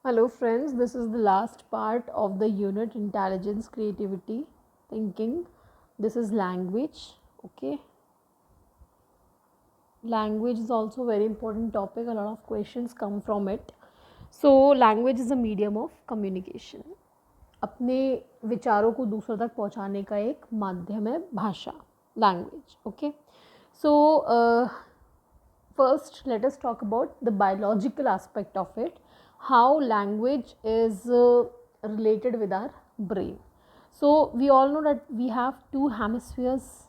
Hello friends, this is the last part of the unit intelligence, creativity, thinking. This is language. Okay, language is also a very important topic. A lot of questions come from it. So language is a medium of communication. अपने विचारों को दूसरों तक पहुंचाने का एक माध्यम है भाषा, language. Okay, so first let us talk about the biological aspect of it, how language is related with our brain. So we all know that we have two hemispheres,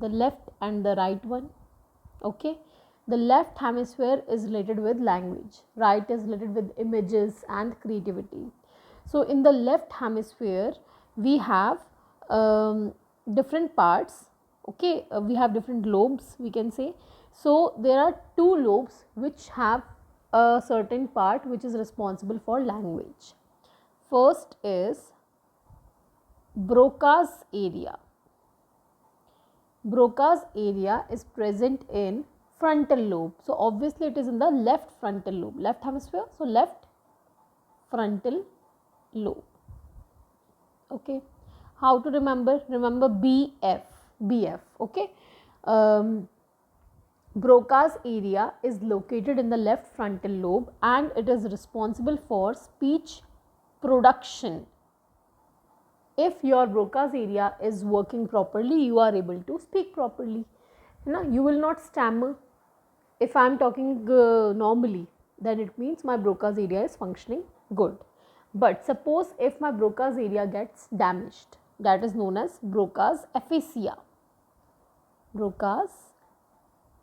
the left and the right one. Okay, the left hemisphere is related with language, right is related with images and creativity. So in the left hemisphere we have different parts. Okay, we have different lobes, we can say. So there are two lobes which have a certain part which is responsible for language. First is Broca's area. Broca's area is present in frontal lobe. So obviously it is in the left frontal lobe, left hemisphere. So left frontal lobe. Okay, how to remember? Remember BF. Okay, Broca's area is located in the left frontal lobe and it is responsible for speech production. If your Broca's area is working properly, you are able to speak properly. You will not stammer. If I am talking normally, then it means my Broca's area is functioning good. But suppose if my Broca's area gets damaged, that is known as Broca's aphasia. Broca's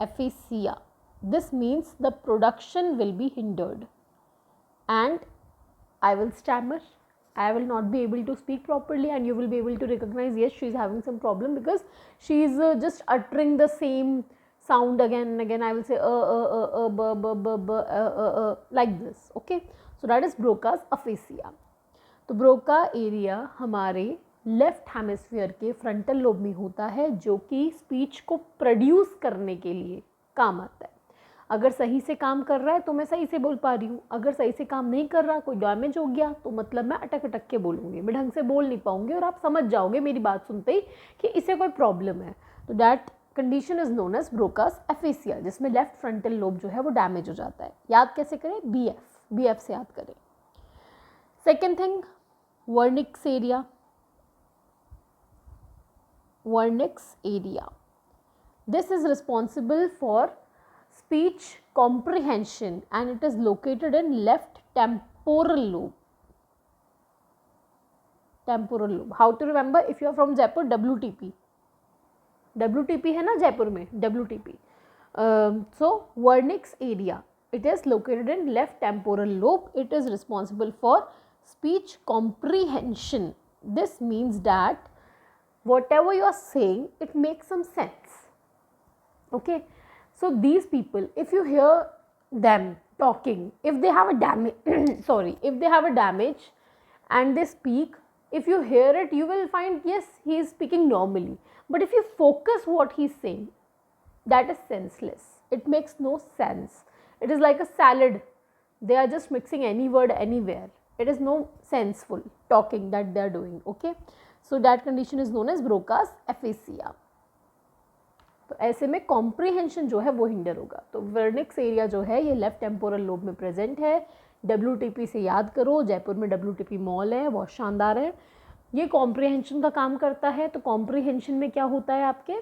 aphasia. This means the production will be hindered and I will stammer. I will not be able to speak properly and you will be able to recognize, yes, she is having some problem because she is just uttering the same sound again and again. I will say like this. Okay, so that is Broca's aphasia. तो Broca area हमारे left hemisphere के frontal lobe में होता है जो कि speech को produce करने के लिए काम आता है. अगर सही से काम कर रहा है तो मैं सही से बोल पा रही हूँ, अगर सही से काम नहीं कर रहा, कोई डैमेज हो गया तो मतलब मैं अटक अटक के बोलूँगी, मैं ढंग से बोल नहीं पाऊँगी और आप समझ जाओगे मेरी बात सुनते ही कि इसे कोई प्रॉब्लम है. तो that condition is known as Broca's aphasia, जिसमें लेफ्ट फ्रंटल लोब जो है वो डैमेज हो जाता है. याद कैसे करें? BF से याद करें. Second thing, Wernicke's area. Wernicke's area, this is responsible for speech comprehension and it is located in left temporal lobe. Temporal lobe. How to remember? If you are from Jaipur, WTP. WTP है ना जयपुर में, WTP. So Wernicke's area, it is located in left temporal lobe. It is responsible for speech comprehension. This means that whatever you are saying, it makes some sense. Okay, so these people, if you hear them talking, if they have a damage sorry, if they have a damage and they speak, if you hear it, you will find, yes, he is speaking normally. But if you focus what he is saying, that is senseless. It makes no sense. It is like a salad. They are just mixing any word anywhere. It is no senseful talking that they are doing. Okay, so that condition is known as Broca's aphasia. तो ऐसे में comprehension जो है वो hinder होगा. तो Wernicke's area जो है ये लेफ्ट टेम्पोरल लोब में प्रेजेंट है. WTP से याद करो, जयपुर में WTP मॉल है, बहुत शानदार है. ये कॉम्प्रीहेंशन का काम करता है. तो कॉम्प्रीहेंशन में क्या होता है, आपके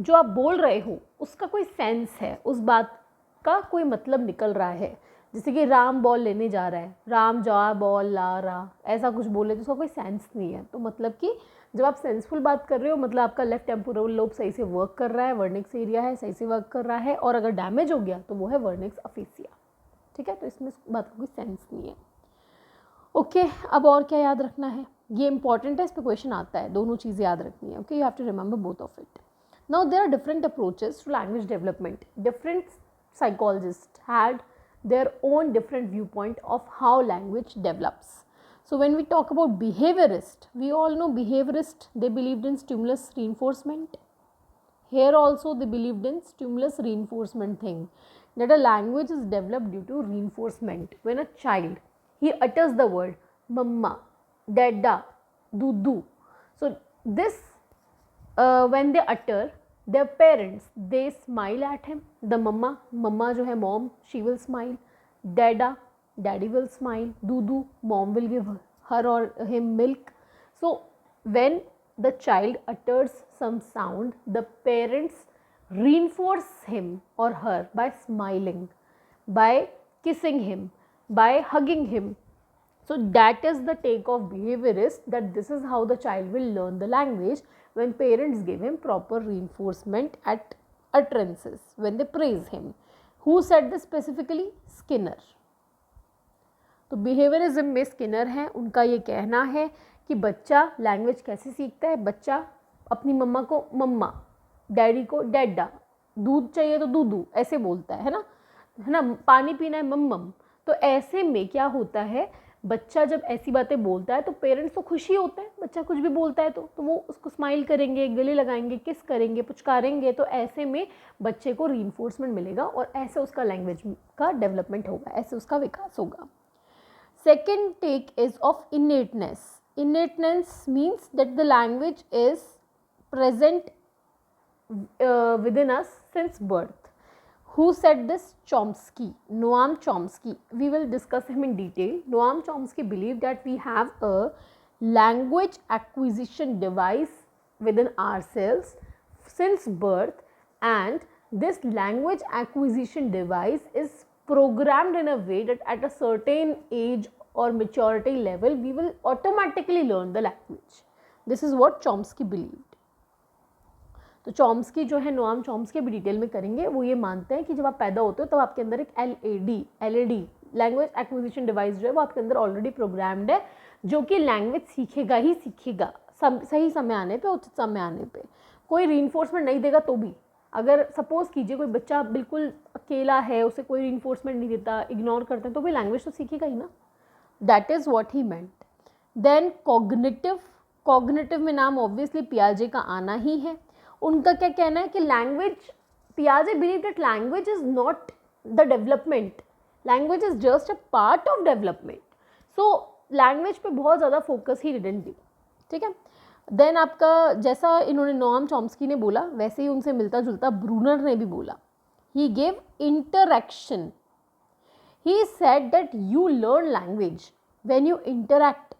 जो आप बोल रहे हो उसका कोई सेंस है, उस बात का कोई मतलब निकल रहा है. जैसे कि राम बॉल लेने जा रहा है, राम जा बॉल ला रहा, ऐसा कुछ बोले तो उसका कोई सेंस नहीं है. तो मतलब कि जब आप सेंसफुल बात कर रहे हो, मतलब आपका लेफ्ट टेम्पोरल लोब सही से वर्क कर रहा है, वर्निक्स एरिया है सही से वर्क कर रहा है, और अगर डैमेज हो गया तो वो है वर्निक्स अफेसिया. ठीक है, तो इसमें बात का कोई सेंस नहीं है. ओके, अब और क्या याद रखना है, ये इंपॉर्टेंट है, इस पर क्वेश्चन आता है, दोनों चीज़ें याद रखनी है. Okay, you have to remember both of it. Now there are different approaches to language development. Different psychologists had their own different viewpoint of how language develops. So when we talk about behaviorist, we all know behaviorist, they believed in stimulus reinforcement. Here also they believed in stimulus reinforcement thing, that a language is developed due to reinforcement. When a child he utters the word mama, dada, dudu. So this when they utter, their parents, they smile at him. The mama जो है mom, she will smile. Dada, daddy will smile. Dudu, mom will give her or him milk. So when the child utters some sound, the parents reinforce him or her by smiling, by kissing him, by hugging him. So that is the take of behaviorist, that this is how the child will learn the language, when parents give him proper reinforcement at utterances, when they praise him. Who said this specifically? Skinner. तो behaviourism में Skinner हैं, उनका ये कहना है कि बच्चा language कैसे सीखता है. बच्चा अपनी मम्मा को मम्मा, डैडी को डैडा, दूध चाहिए तो दूधू ऐसे बोलता है ना, पानी पीना है मम्मम. तो ऐसे में क्या होता है, बच्चा जब ऐसी बातें बोलता है तो पेरेंट्स को खुशी होता है. बच्चा कुछ भी बोलता है तो वो उसको स्माइल करेंगे, गले लगाएंगे, किस करेंगे, पुचकारेंगे. तो ऐसे में बच्चे को रीइंफोर्समेंट मिलेगा और ऐसे उसका लैंग्वेज का डेवलपमेंट होगा, ऐसे उसका विकास होगा. Second take is of innateness. Innateness means that the language is present within us since birth. Who said this? Chomsky, Noam Chomsky. We will discuss him in detail. Noam Chomsky believed that we have a language acquisition device within ourselves since birth, and this language acquisition device is programmed in a way that at a certain age or maturity level we will automatically learn the language. This is what Chomsky believed. तो Chomsky जो है, Noam Chomsky भी detail में करेंगे. वो ये मानते हैं कि जब आप पैदा होते हो तब आपके अंदर एक एलएडी लैंग्वेज एक्विजिशन डिवाइस जो है वो आपके अंदर ऑलरेडी प्रोग्राम्ड है, जो कि लैंग्वेज सीखेगा ही सीखेगा सही समय आने पे, उचित समय आने पे. कोई रीइंफोर्समेंट नहीं देगा तो भी, अगर सपोज कीजिए कोई बच्चा बिल्कुल अकेला है, उसे कोई रीइंफोर्समेंट नहीं देता, इग्नोर करते हैं, तो भी लैंग्वेज तो सीखेगा ही ना. That is what he meant. Then cognitive में नाम ऑब्वियसली पियाजे का आना ही है. उनका क्या कहना है कि लैंग्वेज, पियाजे believe that language is not the development, language is just a part of development. So language पे बहुत ज़्यादा फोकस ही डिडंट दी. ठीक है. देन आपका, जैसा इन्होंने नोआम चॉम्स्की ने बोला वैसे ही उनसे मिलता जुलता ब्रूनर ने भी बोला. He gave interaction. He said that you learn language when you interact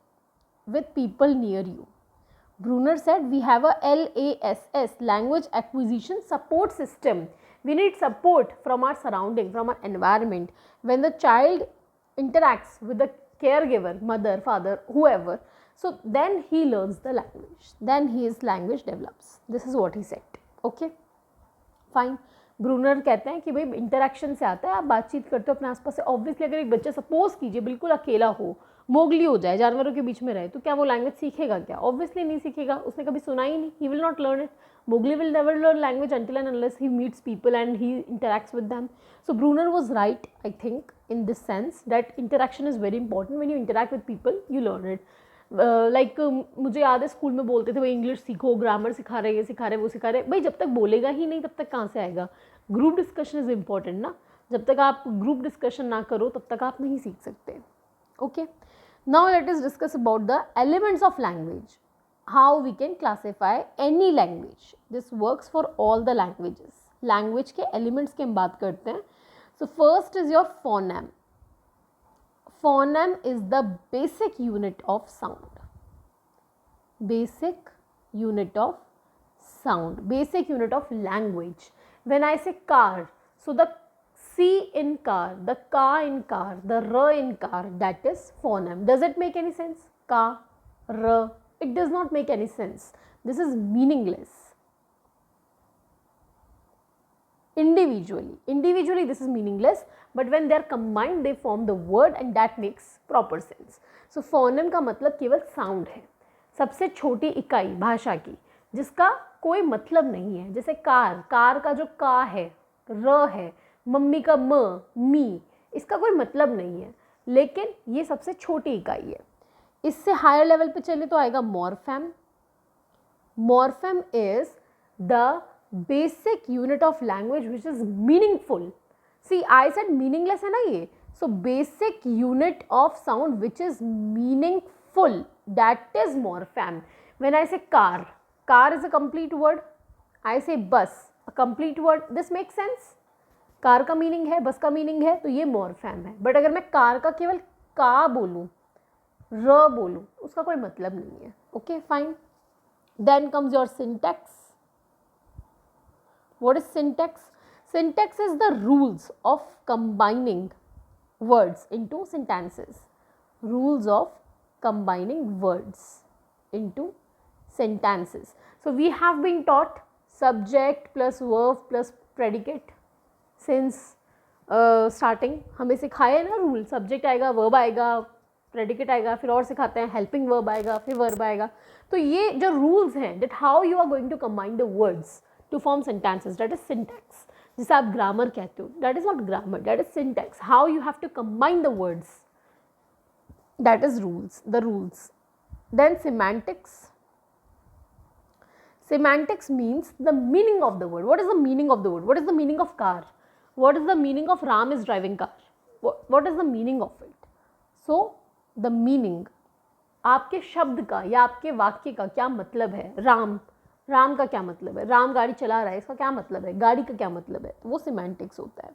with people near you. Brunner said we have a LASS, language acquisition support system. We need support from our surrounding, from our environment. When the child interacts with the caregiver, mother, father, whoever, so then he learns the language, then his language develops. This is what he said. Okay, fine. Bruner कहते हैं कि भाई interaction से आता है, आप बातचीत करते हो अपने आसपास से. ऑब्वियसली अगर एक बच्चा सपोज कीजिए बिल्कुल अकेला हो, मोगली हो जाए, जानवरों के बीच में रहे, तो क्या वो लैंग्वेज सीखेगा? क्या ऑब्वियसली नहीं सीखेगा, उसने कभी सुना ही नहीं. He will not learn it. Mowgli will never learn language until and unless he meets people and he interacts with them. So Brunner was right, I think, in this sense that interaction is very important. When you interact with people, you learn it. Like मुझे याद है school में बोलते थे भाई English सीखो, grammar सिखा रहे, ये सिखा रहे, वो सिखा रहे. भाई जब तक बोलेगा ही नहीं तब तक कहाँ से आएगा? ग्रुप डिस्कशन इज़ इम्पॉर्टेंट ना. जब तक आप ग्रुप डिस्कशन ना करो तब तक आप नहीं सीख सकते. Okay, now let us discuss about the elements of language. How we can classify any language. This works for all the languages. Language के एलिमेंट्स की हम बात करते हैं. So first is your phoneme. Phoneme is the basic unit of sound. Basic unit of sound. Basic unit of language. When I say car, so the C in car, the ka in car, the r in car, that is phoneme. Does it make any sense? Ka, r. It does not make any sense. This is meaningless. Individually this is meaningless, but when they are combined they form the word and that makes proper sense. So phoneme का मतलब केवल sound है, सबसे छोटी इकाई भाषा की जिसका कोई मतलब नहीं है. जैसे कार का जो का है, र है, मम्मी का म, मी, इसका कोई मतलब नहीं है, लेकिन ये सबसे छोटी इकाई है. इससे हायर लेवल पे चले तो आएगा morpheme. Morpheme is the basic unit of language which is meaningful. See, I said meaningless है ना ये. So basic unit of sound which is meaningful, that is morpheme. When I say car, car is a complete word. I say bus, a complete word. This makes sense. Car का meaning है, बस का meaning है, तो ये morpheme है. But अगर मैं कार का केवल का बोलूँ, र बोलूँ, उसका कोई मतलब नहीं है. Okay fine. Then comes your syntax. What is syntax? Syntax is the rules of combining words into sentences. Rules of combining words into sentences. So we have been taught subject plus verb plus predicate since starting. हमें सिखाया ना rule. Subject आएगा, verb आएगा, predicate आएगा, फिर और सिखाते हैं हेल्पिंग वर्ब आएगा, फिर वर्ब आएगा. तो ये जो रूल्स हैं, that how you are going to combine the words to form sentences, that is syntax. जिसे आप ग्रामर कहते हो, that is not grammar, that is syntax. How you have to combine the words, that is rules, the rules. Then semantics. Semantics means the meaning of the word. What is the meaning of the word? What is the meaning of car? What is the meaning of Ram is driving car? What is the meaning of it? So the meaning, आपके शब्द का या आपके वाक्य का क्या मतलब है. राम का क्या मतलब है? राम गाड़ी चला रहा है, इसका क्या मतलब है? गाड़ी का क्या मतलब है? तो वो सिमेंटिक्स होता है.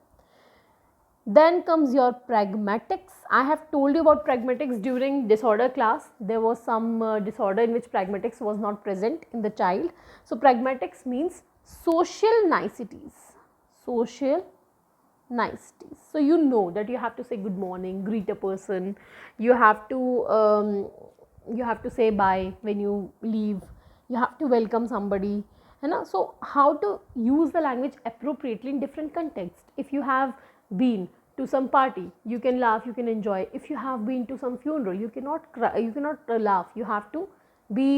Then comes your pragmatics. I have told you about pragmatics during disorder class. There was some disorder in which pragmatics was not present in the child. So pragmatics means social niceties. Social niceties. So you know that you have to say good morning, greet a person. You have to say bye when you leave. You have to welcome somebody. है ना? So how to use the language appropriately in different contexts. If you have been to some party, you can laugh, you can enjoy. If you have been to some funeral, you cannot cry, you cannot laugh. You have to be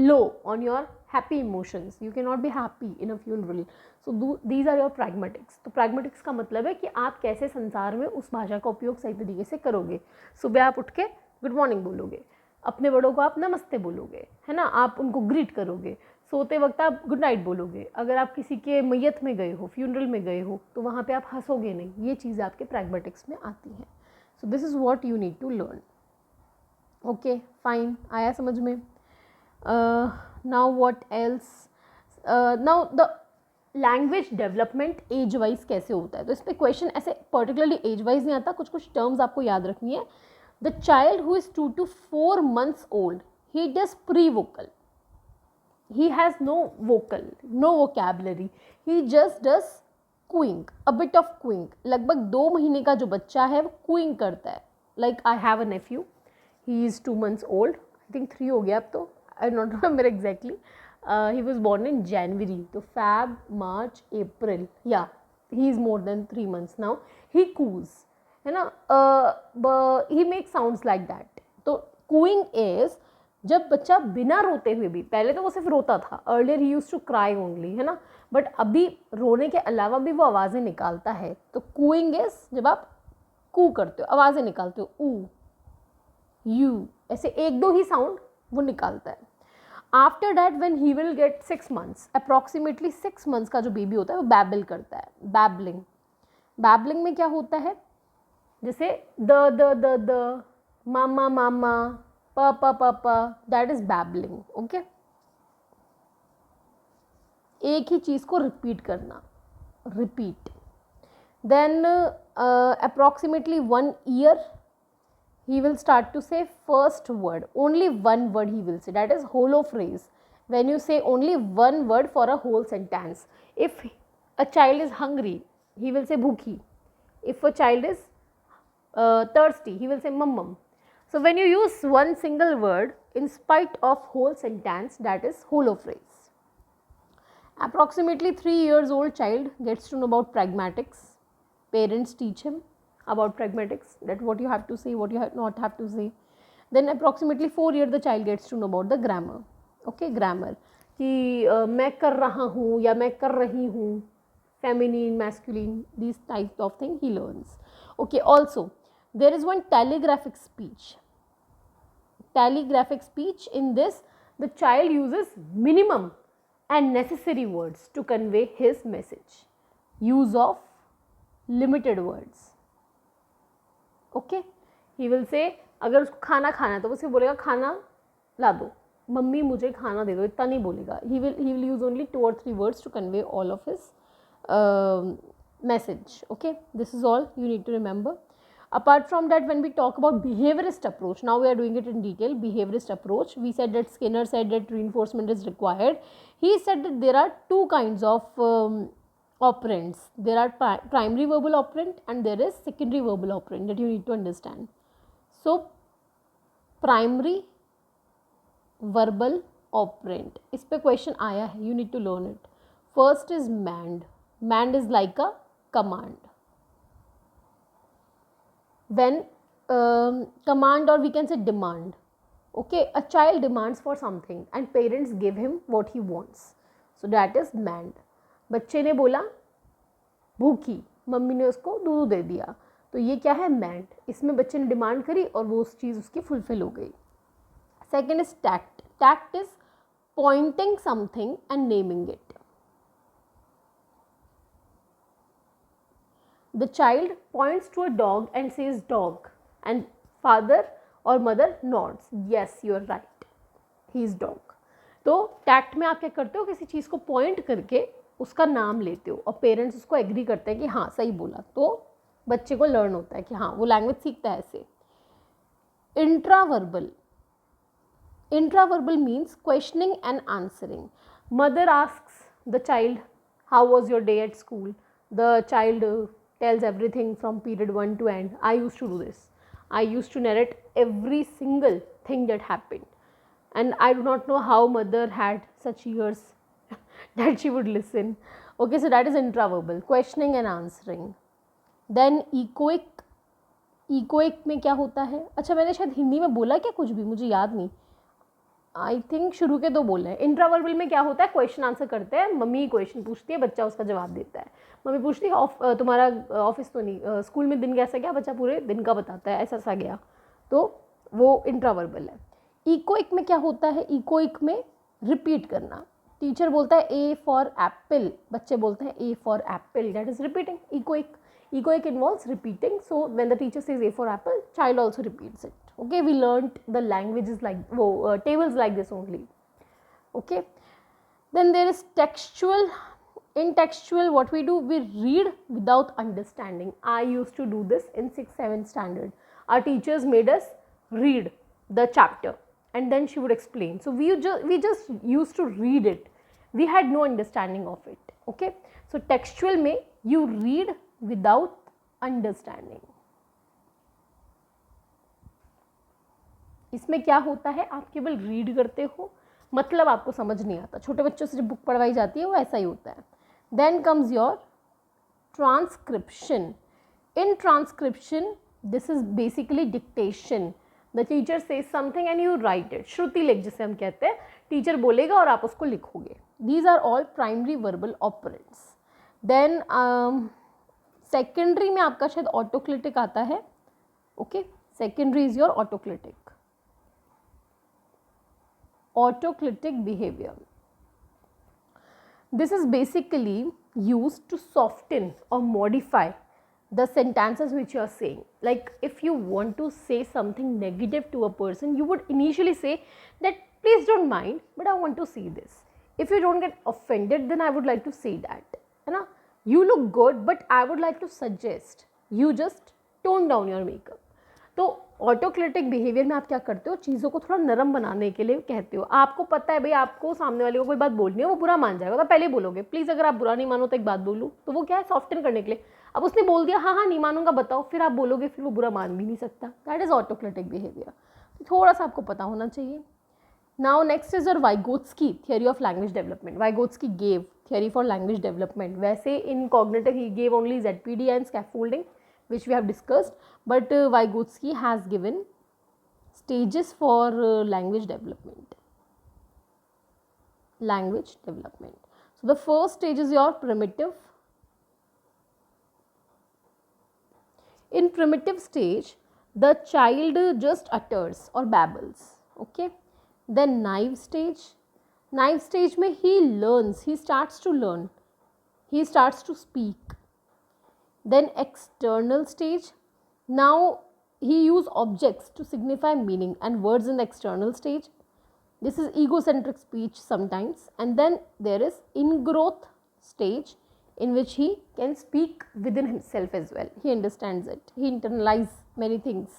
low on your happy emotions. You cannot be happy in a funeral. So these are your pragmatics. तो pragmatics का मतलब है कि आप कैसे संसार में उस भाषा का उपयोग सही तरीके से करोगे. सुबह आप उठ के गुड मॉर्निंग बोलोगे, अपने बड़ों को आप नमस्ते बोलोगे, है ना, आप उनको ग्रीट करोगे. सोते वक्त आप गुड नाइट बोलोगे. अगर आप किसी के मैयत में गए हो, फ्यूनरल में गए हो, तो वहाँ पे आप हंसोगे नहीं. ये चीज़ें आपके प्रैग्मेटिक्स में आती हैं. So this is what you need to learn. Okay fine, आया समझ में. Now what else. Now the language development age wise कैसे होता है. तो इस पर क्वेश्चन ऐसे पर्टिकुलरली एज वाइज नहीं आता. कुछ टर्म्स आपको याद रखनी है. The child who is 2 to 4 months old, he does pre-vocal. He has no vocal, no vocabulary. He just does cooing, a bit of cooing. लगभग 2 महीने का जो बच्चा है वो cooing करता है. Like I have a nephew, he is 2 months old. I think 3 हो गया अब तो. I don't remember exactly. He was born in January. तो Feb, March, April. Yeah, he is more than 3 months now. He coos, है ना. He makes sounds like that. तो cooing is जब बच्चा बिना रोते हुए भी, पहले तो वो सिर्फ रोता था, अर्लियर ही यूज्ड टू क्राई ओनली, है ना, बट अभी रोने के अलावा भी वो आवाज़ें निकालता है. तो कूइंग इज जब आप कू करते हो, आवाज़ें निकालते हो, ऊ, यू, ऐसे 1-2 ही साउंड वो निकालता है. After that when he will get 6 months, approximately 6 months का जो बेबी होता है वो बैबल करता है. बैबलिंग में क्या होता है, जैसे द मामा मामा, पापा, दैट इज बैबलिंग. ओके, एक ही चीज़ को रिपीट करना, repeat. Then approximately 1 year he will start to say first word. Only one word he will say, that is hollow phrase. When you say only one word for a whole sentence. If a child is hungry, he will say bhukhi. If a child is thirsty, he will say mammam. So when you use one single word in spite of whole sentence, that is hollow phrase. Approximately 3 years old child gets to know about pragmatics. Parents teach him about pragmatics, that what you have to say, what you not have to say. Then approximately 4 years the child gets to know about the grammar. Okay, grammar कि मैं कर रहा हूँ या मैं कर रही हूँ, feminine, masculine, these types of thing he learns. Okay, also there is one telegraphic speech. Telegraphic speech, in this the child uses minimum and necessary words to convey his message. Use of limited words. Okay, he will say अगर उसको खाना खाना है तो वो सिर्फ बोलेगा खाना ला दो, मम्मी मुझे खाना दे दो, इतना नहीं बोलेगा. He will use only 2 or 3 words to convey all of his message. Okay, this is all you need to remember. Apart from that, when we talk about behaviorist approach, now we are doing it in detail. Behaviorist approach, we said that Skinner said that reinforcement is required. He said that there are two kinds of operands. There are primary verbal operand and there is secondary verbal operand that you need to understand. So primary verbal operand, इस पे question आया है, you need to learn it. First is mand. Mand is like a command. When command, or we can say demand. Okay, a child demands for something and parents give him what he wants, so that is mand. बच्चे ने बोला भूखी, mummy ने उसको दूध दे दिया, तो ये क्या है, मैंड. इसमें बच्चे ने डिमांड करी और वो उस चीज़ उसकी फुलफिल हो गई. Second is tact. Tact is pointing something and naming it. The child points to a dog and says dog, and father or mother nods, yes you are right, he is dog. तो tact में आप क्या करते हो, किसी चीज़ को point करके उसका नाम लेते हो और पेरेंट्स उसको एग्री करते हैं कि हाँ सही बोला, तो बच्चे को लर्न होता है कि हाँ वो लैंग्वेज सीखता है ऐसे. Intraverbal. Intraverbal means questioning and answering. Mother asks the child how was your day at school. The child tells everything from period 1 to end. I used to do this. I used to narrate every single thing that happened, and I do not know how mother had such ears that she would listen. Okay, so that is intraverbal, questioning and answering. Then echoic. echoic में क्या होता है, अच्छा मैंने शायद हिंदी में बोला क्या कुछ भी, मुझे याद नहीं. आई थिंक शुरू के 2 बोल रहे हैं. इंट्रावर्बल में क्या होता है, क्वेश्चन आंसर करते हैं, मम्मी क्वेश्चन पूछती है, बच्चा उसका जवाब देता है. मम्मी पूछती है तुम्हारा ऑफिस तो नहीं, स्कूल में दिन कैसा गया, बच्चा पूरे दिन का बताता है ऐसा सा गया, तो वो इंट्रावर्बल है. इकोइक में क्या होता है, इकोइक में रिपीट करना. टीचर बोलता है ए फॉर एप्पल, बच्चे बोलते हैं A for Apple, that is repeating. Echoic. Echoic involves repeating. So when the teacher says A for apple, child also repeats it. Okay, we learnt the languages like tables like this only. Okay, then there is textual. In textual, what we do, we read without understanding. I used to do this in 6th 7th standard. Our teachers made us read the chapter and then she would explain. So we just used to read it. We had no understanding of it. Okay, so textual में you read without understanding. इसमें क्या होता है, आप केवल read करते हो, मतलब आपको समझ नहीं आता. छोटे बच्चों से जब बुक पढ़वाई जाती है वो ऐसा ही होता है. Then comes your transcription. In transcription this is basically dictation. The teacher says something and you write it. श्रुति लेख जिसे हम कहते हैं, टीचर बोलेगा और आप उसको लिखोगे. These are all primary verbal operants. Then secondary में आपका शायद ऑटोक्लिटिक आता है. Okay, secondary is your autoclitic. Autoclitic behaviour. This is basically used to soften or modify the sentences which you are saying. Like if you want to say something negative to a person, you would initially say that please don't mind, but I want to say this. If you don't get offended, then I would like to say that. है ना, you look good, but I would like to suggest you just tone down your makeup. तो ऑटोक्लिटिक behaviour में आप क्या करते हो, चीज़ों को थोड़ा नरम बनाने के लिए कहते हो. आपको पता है भाई आपको सामने वाले को कोई बात बोलनी है, वो बुरा मान जाएगा, तो पहले बोलोगे प्लीज़ अगर आप बुरा नहीं मानो तो एक बात बोलूँ, तो वो क्या है, सॉफ्टन करने के लिए. अब उसने बोल दिया हाँ हाँ नहीं मानूंगा बताओ, फिर आप बोलोगे, फिर वो बुरा मान भी नहीं सकता. That is autoclitic behaviour. तो थोड़ा सा आपको पता होना चाहिए. Now next is your Vygotsky theory of language development. Vygotsky gave theory for language development. वैसे इन कॉग्निटिव ही gave only ZPD and scaffolding which we have discussed, but Vygotsky has given stages for language development. So the first stage is your primitive. In primitive stage, the child just utters or babbles. Okay. Then naive stage. Naive stage में he learns, he starts to learn, he starts to speak. Then external stage. Now he use objects to signify meaning and words in the external stage. This is egocentric speech sometimes. And then there is ingrowth stage, in which he can speak within himself as well. He understands it, he internalize many things.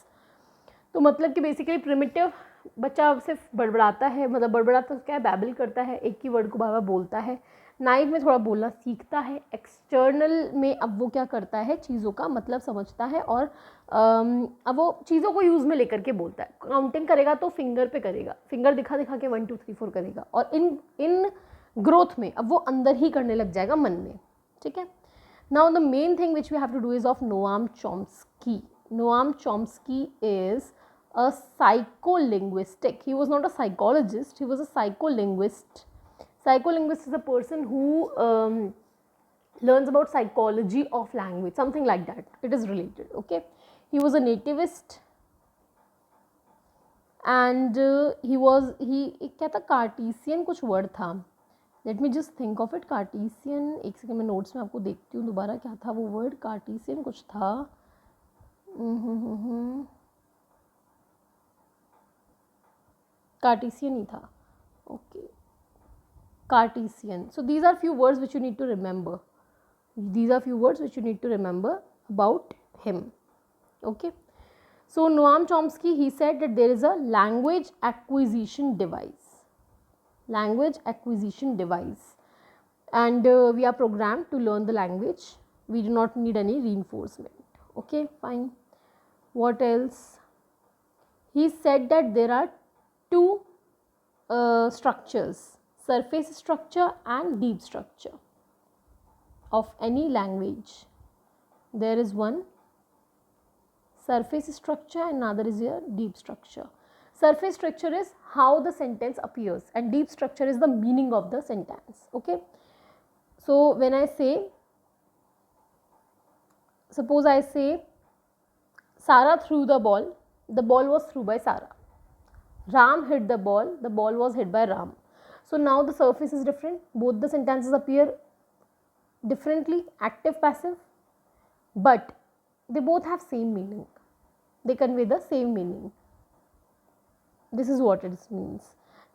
तो मतलब कि basically primitive बच्चा सिर्फ बड़बड़ाता है, मतलब बड़बड़ाता क्या है, बैबल करता है, एक ही वर्ड को बार बार बोलता है. नाइव में थोड़ा बोलना सीखता है. एक्सटर्नल में अब वो क्या करता है, चीज़ों का मतलब समझता है और अब वो चीज़ों को यूज़ में लेकर के बोलता है. काउंटिंग करेगा तो फिंगर पे करेगा, फिंगर दिखा दिखा के 1 2 3 4 करेगा. और इन ग्रोथ में अब वो अंदर ही करने लग जाएगा मन में. ठीक है. Now the main thing which we have to do is of Noam Chomsky. Noam Chomsky is a psycholinguistic. He was not a psychologist, he was a psycholinguist. Psycholinguist is a person who learns about psychology of language, something like that. It is related, okay. He was a nativist and he क्या था, कार्टीसियन कुछ word था. Let me just think of it. Cartesian, एक second मैं notes में आपको देखती हूँ दोबारा क्या था वो वर्ड. कार्टीसियन कुछ था. कार्टीसियन ही था. Okay, Cartesian. So these are few words which you need to remember. These are few words which you need to remember about him. Okay. So Noam Chomsky, he said that there is a language acquisition device. Language acquisition device. And we are programmed to learn the language. We do not need any reinforcement. Okay, fine. What else? He said that there are two structures, surface structure and deep structure of any language. There is one surface structure and another is your deep structure. Surface structure is how the sentence appears and deep structure is the meaning of the sentence. Okay. So when I say, suppose I say Sarah threw the ball was threw by Sarah. Ram hit the ball was hit by Ram. So now the surface is different, both the sentences appear differently, active, passive, but they both have same meaning, they convey the same meaning. This is what it means.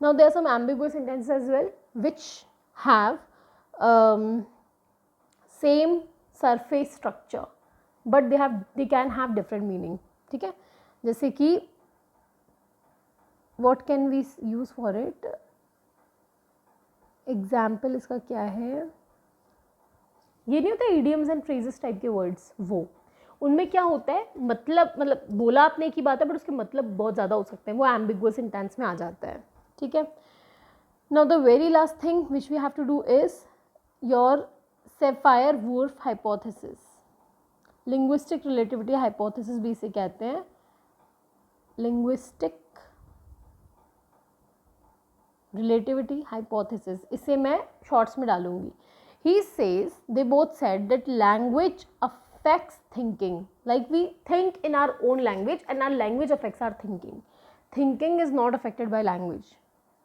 Now there are some ambiguous sentences as well which have same surface structure but they can have different meaning. ठीक है. जैसे कि what can we use for it, example इसका क्या है, ये नहीं होता idioms and phrases टाइप के वर्ड्स, वो उनमें क्या होता है, मतलब बोला आपने एक ही बात है बट उसके मतलब बहुत ज़्यादा हो सकते हैं, वो ambiguous सेंटेंस में आ जाता है. ठीक है. Now the very last thing which we have to do is your Sapir-Whorf hypothesis. Linguistic relativity hypothesis भी इसे कहते हैं. लिंग्विस्टिक रिलेटिविटी हाइपोथेसिस, इसे मैं शॉर्ट्स में डालूंगी. He says they both said that language affects thinking, like we think in our own language and our language affects our thinking. Thinking is not affected by language.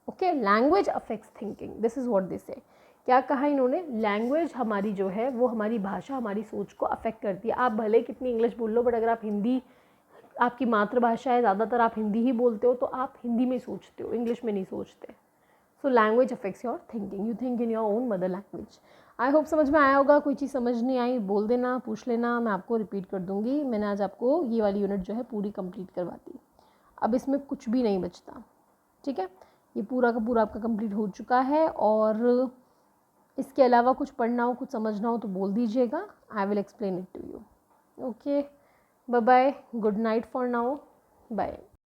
Okay, language affects thinking. This is what they say. क्या कहा इन्होंने, language हमारी जो है वो हमारी भाषा, हमारी सोच को अफेक्ट करती है. आप भले कितनी इंग्लिश बोल लो बट अगर आप हिंदी, आपकी मातृभाषा है, ज़्यादातर आप हिंदी ही बोलते हो तो आप हिंदी में सोचते हो, इंग्लिश में नहीं सोचते. So language affects your thinking. You think in your own mother language. I hope समझ में आया होगा. कोई चीज़ समझ नहीं आई बोल देना, पूछ लेना, मैं आपको रिपीट कर दूँगी. मैंने आज आपको ये वाली यूनिट जो है पूरी कंप्लीट करवा दी. अब इसमें कुछ भी नहीं बचता. ठीक है, ये पूरा का पूरा आपका कंप्लीट हो चुका है. और इसके अलावा कुछ पढ़ना हो, कुछ समझना हो तो बोल दीजिएगा. I will explain it to you. Okay, bye bye, good night for now, bye.